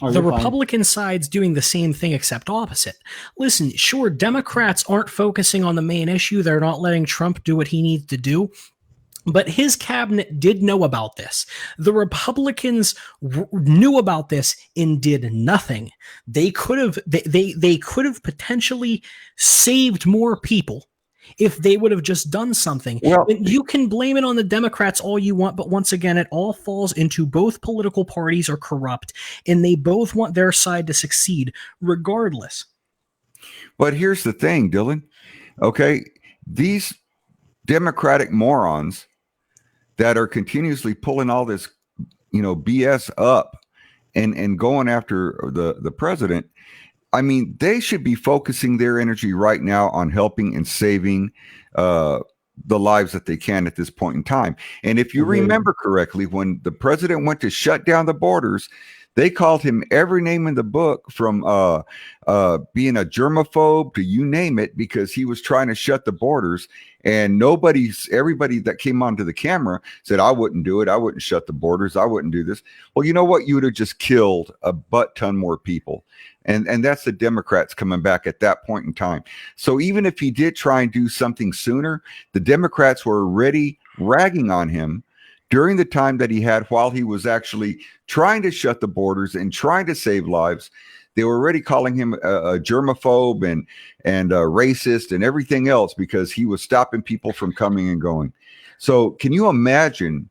The Republican side's doing the same thing except opposite. Listen, sure, Democrats aren't focusing on the main issue. They're not letting Trump do what he needs to do. But his cabinet did know about this. The Republicans knew about this and did nothing. They could have they could have potentially saved more people if they would have just done something. Well, and you can blame it on the Democrats all you want, but once again, it all falls into both political parties are corrupt, and they both want their side to succeed regardless. But here's the thing, Dillan. Okay, these Democratic morons that are continuously pulling all this, BS up and going after the president. I mean, they should be focusing their energy right now on helping and saving the lives that they can at this point in time. And if you remember correctly, when the president went to shut down the borders, they called him every name in the book, from being a germaphobe to you name it, because he was trying to shut the borders. And everybody that came onto the camera said, I wouldn't do it. I wouldn't shut the borders. I wouldn't do this. Well, you know what? You would have just killed a butt ton more people. And that's the Democrats coming back at that point in time. So even if he did try and do something sooner, the Democrats were already ragging on him during the time that he had, while he was actually trying to shut the borders and trying to save lives. They were already calling him a germaphobe and a racist and everything else, because he was stopping people from coming and going. So can you imagine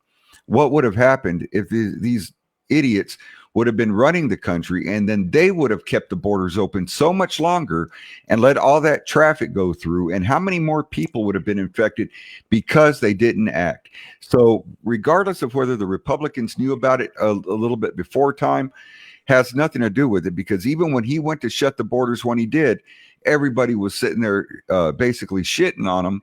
what would have happened if these idiots would have been running the country, and then they would have kept the borders open so much longer and let all that traffic go through, and how many more people would have been infected because they didn't act? So regardless of whether the Republicans knew about it a little bit before time, has nothing to do with it, because even when he went to shut the borders, when he did, everybody was sitting there basically shitting on him,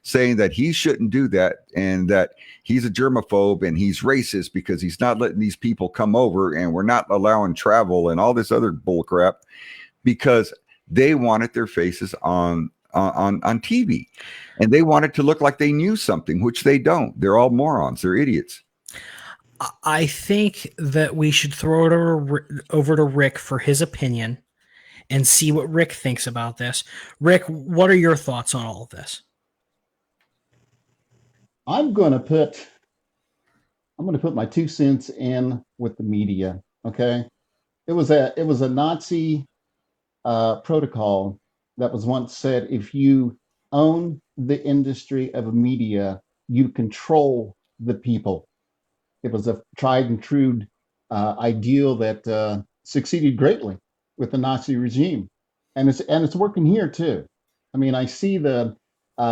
saying that he shouldn't do that, and that he's a germaphobe and he's racist because he's not letting these people come over, and we're not allowing travel and all this other bullcrap, because they wanted their faces on TV, and they wanted to look like they knew something, which they don't. They're all morons. They're idiots. I think that we should throw it over to Rick for his opinion and see what Rick thinks about this. Rick, what are your thoughts on all of this? I'm going to put my 2 cents in with the media. Okay, it was a Nazi protocol that was once said: if you own the industry of media, you control the people. It was a tried and true ideal that succeeded greatly with the Nazi regime, and it's working here too. I mean, I see the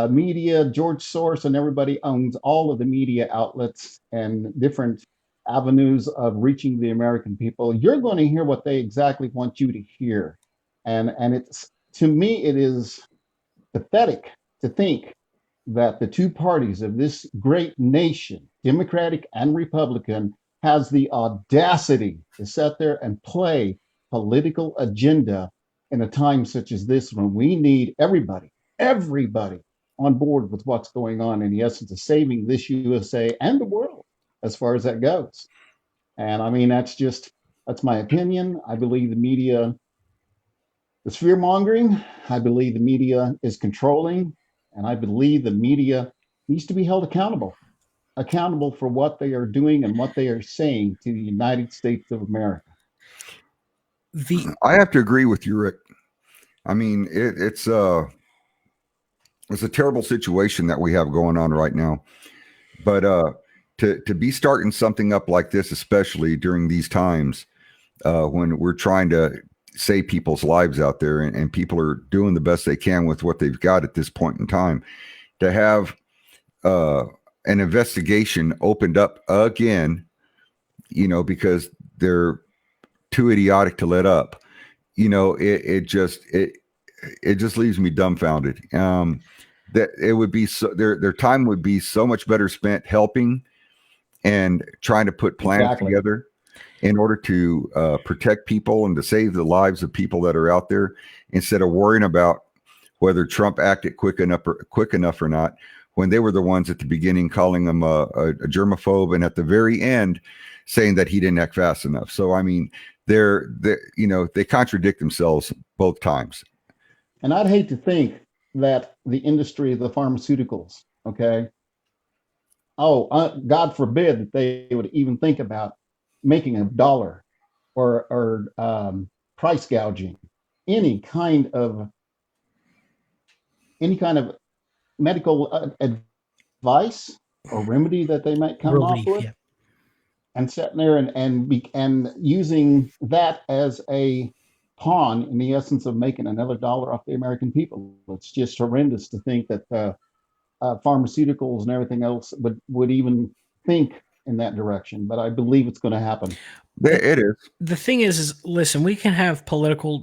media, George Soros, and everybody owns all of the media outlets and different avenues of reaching the American people. You're going to hear what they exactly want you to hear, and it's, to me, it is pathetic to think that the two parties of this great nation, Democratic and Republican, has the audacity to sit there and play political agenda in a time such as this, when we need everybody on board with what's going on, in the essence of saving this USA and the world as far as that goes. And I mean, that's my opinion. I believe the media is fear mongering. I believe the media is controlling. And I believe the media needs to be held accountable for what they are doing and what they are saying to the United States of America. I have to agree with you, Rick. I mean, it's a terrible situation that we have going on right now. But to be starting something up like this, especially during these times when we're trying to save people's lives out there, and people are doing the best they can with what they've got at this point in time, to have an investigation opened up again, because they're too idiotic to let up. It just leaves me dumbfounded. That it would be their time would be so much better spent helping and trying to put plans together in order to protect people and to save the lives of people that are out there, instead of worrying about whether Trump acted quick enough or not, when they were the ones at the beginning calling him a germaphobe, and at the very end saying that he didn't act fast enough. So I mean, they contradict themselves both times. And I'd hate to think that the industry of the pharmaceuticals, okay, God forbid that they would even think about making a dollar or price gouging any kind of medical advice or remedy that they might come up with, and sitting there and using that as a pawn in the essence of making another dollar off the American people. It's just horrendous to think that pharmaceuticals and everything else would even think in that direction. But I believe it's going to happen. It is. The thing is listen, we can have political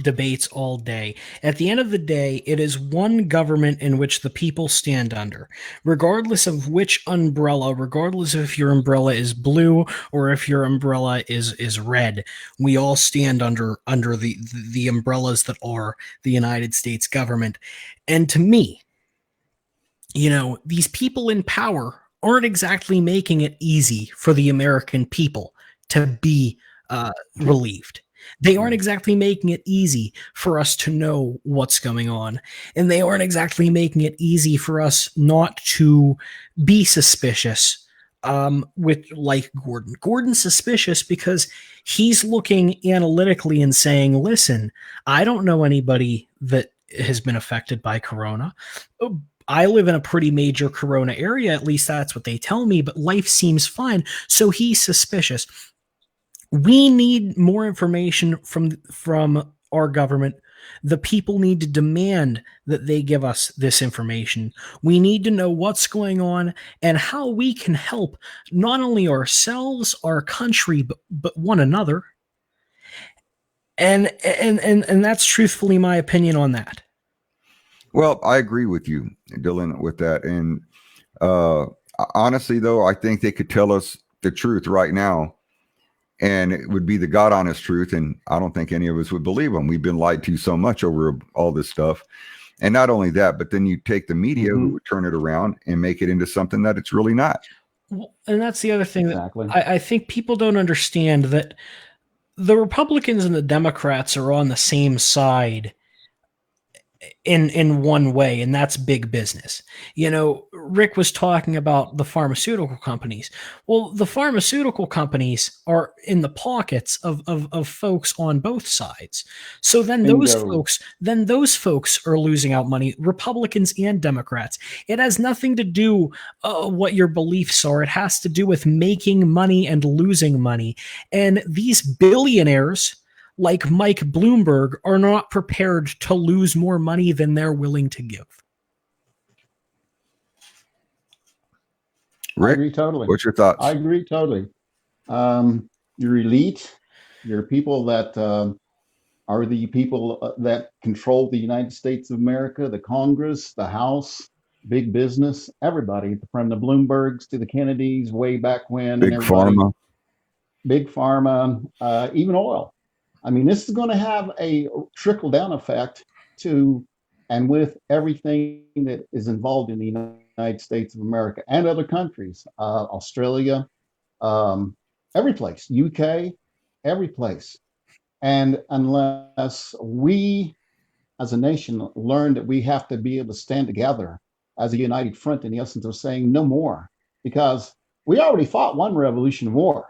debates all day. At the end of the day, it is one government in which the people stand under. Regardless of which umbrella, regardless of if your umbrella is blue or if your umbrella is red, we all stand under the umbrellas that are the United States government. And to me, these people in power aren't exactly making it easy for the American people to be relieved. They aren't exactly making it easy for us to know what's going on. And they aren't exactly making it easy for us not to be suspicious with like Gordon. Gordon's suspicious because he's looking analytically and saying, listen, I don't know anybody that has been affected by corona. I live in a pretty major corona area, at least that's what they tell me, but life seems fine. So he's suspicious. We need more information from our government. The people need to demand that they give us this information. We need to know what's going on and how we can help not only ourselves, our country, but one another. And that's truthfully my opinion on that. Well, I agree with you, Dillan, with that. And honestly, though, I think they could tell us the truth right now, and it would be the God honest truth. And I don't think any of us would believe them. We've been lied to so much over all this stuff. And not only that, but then you take the media who would turn it around and make it into something that it's really not. Well, and that's the other thing that I think people don't understand, that the Republicans and the Democrats are on the same side in one way, and that's big business. Rick was talking about the pharmaceutical companies. Well, the pharmaceutical companies are in the pockets of folks on both sides. So then those folks are losing out money, Republicans and Democrats. It has nothing to do what your beliefs are. It has to do with making money and losing money. And these billionaires like Mike Bloomberg are not prepared to lose more money than they're willing to give. Rick, I agree totally. What's your thoughts? I agree totally. Your elite, your people that are the people that control the United States of America, the Congress, the House, big business, everybody, from the Bloombergs to the Kennedys way back when. Big pharma. Big pharma, even oil. I mean, this is going to have a trickle-down effect and with everything that is involved in the United States of America and other countries, Australia, every place, UK, every place. And unless we, as a nation, learn that we have to be able to stand together as a united front in the essence of saying no more, because we already fought one revolution war,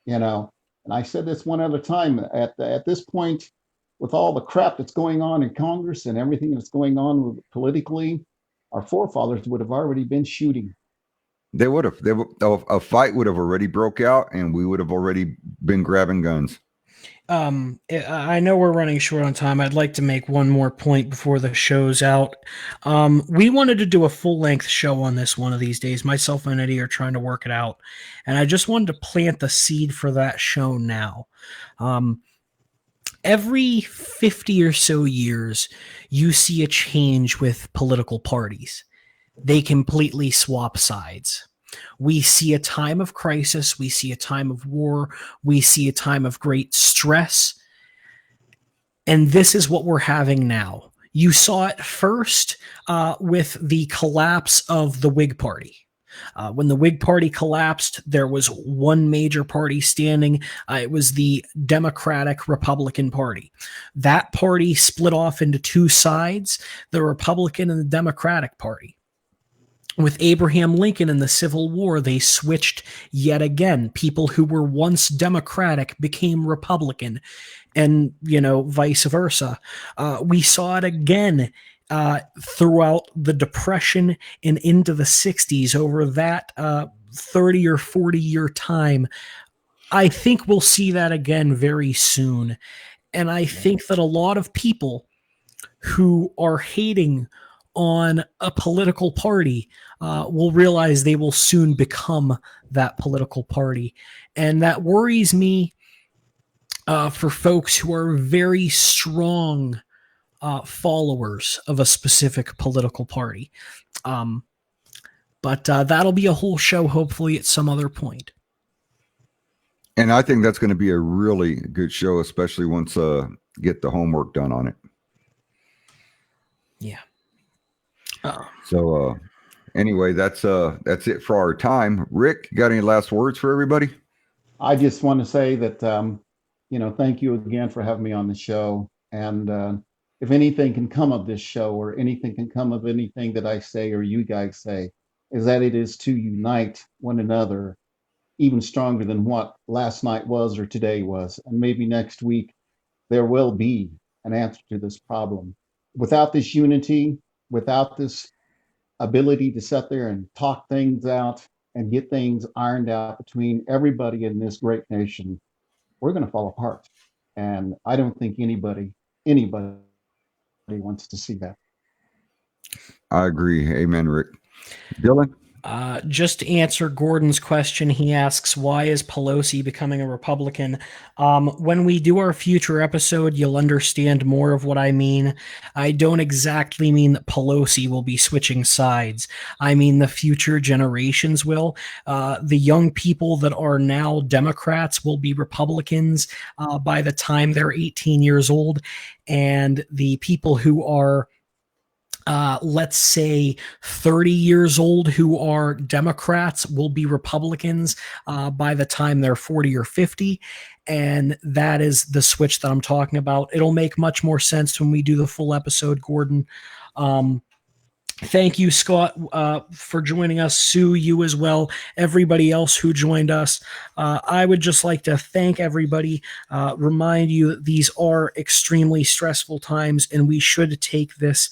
And I said this one other time, at this point, with all the crap that's going on in Congress and everything that's going on politically, our forefathers would have already been shooting. They would have. A fight would have already broke out, and we would have already been grabbing guns. I know we're running short on time. I'd like to make one more point before the show's out. We wanted to do a full-length show on this one of these days. Myself and Eddie are trying to work it out, and I just wanted to plant the seed for that show now. Every 50 or so years, you see a change with political parties. They completely swap sides. We see a time of crisis. We see a time of war. We see a time of great stress. And this is what we're having now. You saw it first with the collapse of the Whig Party. When the Whig Party collapsed, there was one major party standing. It was the Democratic Republican Party. That party split off into two sides, the Republican and the Democratic Party. With Abraham Lincoln and the Civil War, they switched yet again. People who were once Democratic became Republican, and, vice versa. We saw it again throughout the Depression and into the 60s over that 30 or 40-year time. I think we'll see that again very soon. And I think that a lot of people who are hating on a political party will realize they will soon become that political party. And that worries me for folks who are very strong followers of a specific political party. But that'll be a whole show, hopefully, at some other point. And I think that's going to be a really good show, especially once get the homework done on it. Yeah. So anyway, that's it for our time. Rick, you got any last words for everybody? I just want to say that, thank you again for having me on the show. And if anything can come of this show, or anything can come of anything that I say or you guys say, is that it is to unite one another even stronger than what last night was or today was. And maybe next week there will be an answer to this problem. Without this unity, without this ability to sit there and talk things out and get things ironed out between everybody in this great nation, we're going to fall apart. And I don't think anybody wants to see that. I agree. Amen, Rick. Dylan? Just to answer Gordon's question, he asks, why is Pelosi becoming a Republican? When we do our future episode, you'll understand more of what I mean. I don't exactly mean that Pelosi will be switching sides. I mean the future generations will. The young people that are now Democrats will be Republicans by the time they're 18 years old. And the people who are let's say 30 years old who are Democrats will be Republicans by the time they're 40 or 50. And that is the switch that I'm talking about. It'll make much more sense when we do the full episode, Gordon. Thank you, Scott, for joining us. Sue, you as well. Everybody else who joined us. I would just like to thank everybody. Remind you that these are extremely stressful times, and we should take this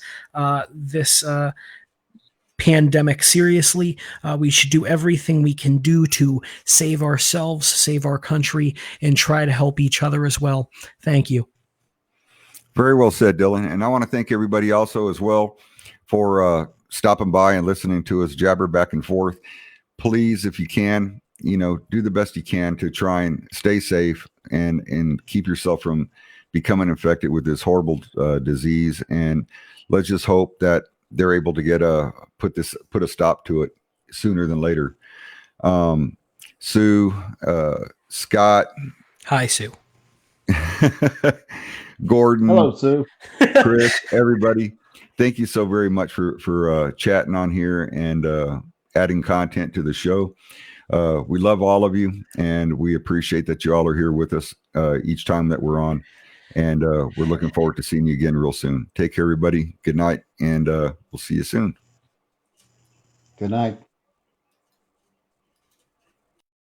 pandemic seriously. We should do everything we can do to save ourselves, save our country, and try to help each other as well. Thank you. Very well said, Dylan. And I want to thank everybody also as well for stopping by and listening to us jabber back and forth. Please, if you can, do the best you can to try and stay safe and keep yourself from becoming infected with this horrible disease. And let's just hope that they're able to get put a stop to it sooner than later. Sue, Scott. Hi, Sue. Gordon. Hello, Sue. Chris, everybody. Thank you so very much for chatting on here and adding content to the show. We love all of you, and we appreciate that you all are here with us each time that we're on. And we're looking forward to seeing you again real soon. Take care, everybody. Good night, and we'll see you soon. Good night.